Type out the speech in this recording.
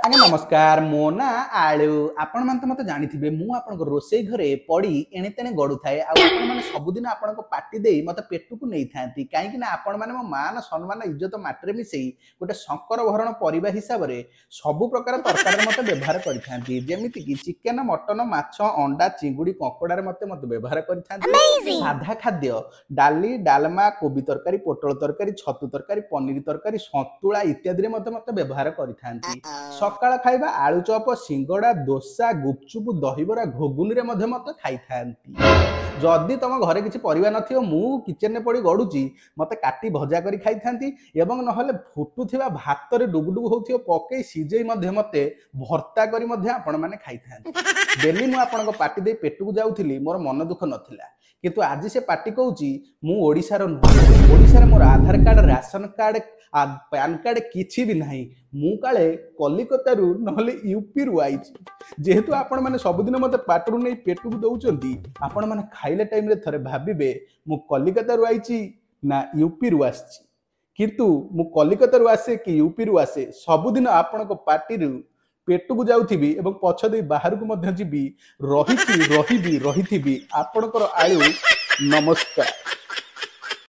आज्ञा नमस्कार मो ना आलू आपण मान तो मत जानी मु आपण रोसई घरे पड़ी एणे तेणे गड़ू थाए आपने सबुदिन आपण पार्टी दे मत पेटू को नहीं था कहीं आपण मैंने मो मान सम्मान इज्जत माटे मिसई गोटे शंकर भरण परिवा हिसाब से सबु प्रकार तरकारी मत व्यवहार करमती चिकेन मटन माछ अंडा चिंगुड़ी कंकड़ार मत मत व्यवहार कर साधा खाद्य डाली डालमा कोबी तरकारी पोटल तरकारी छतु तरकारी पनीर तरकारी सतुला इत्यादि मत मत व्यवहार करथांती सकाळ खाइबा आलू चप सिंगड़ा डोसा गुपचुप दहीबरा घुगुनी मत खाई जदि तुम घरे किसी परिवा नथियो मु किचन में पड़ी गड़ुची मत काटी भजा करी खाई थांती एवं नहले फुटुथिबा भात रे डुगडुग होथियो पके सिजेई मध्य मते भर्ता करी मध्य आपण माने खाई थांती डेली मु आपन को पार्टी दे पेटू जाउथिली मोर मन दुख नथिला किंतु आज से पार्टी कहूची मु ओडिसा रो ओडिसा रे मोर Aadhaar card ration card PAN card किछि भी नाही मु काले कलिकता रु नहले यूपी रु आइछि जेहेतु आपण माने सबुदिन मते पाटरू नै पेटू दउचंती आपण माने खाइले टाइम रे थरे भाबिबे मु कलिकता रु आइछि ना यूपी रु आछि किंतु मु कलिकता रु आसे कि यूपी रु आसे सबुदिन आपण को पार्टी रु पेटू को जाउथिबी एवं पछ दे बाहर को मध्य जीबी रहिथि रहिबी रहिथिबी आपणकर आयु नमस्कार।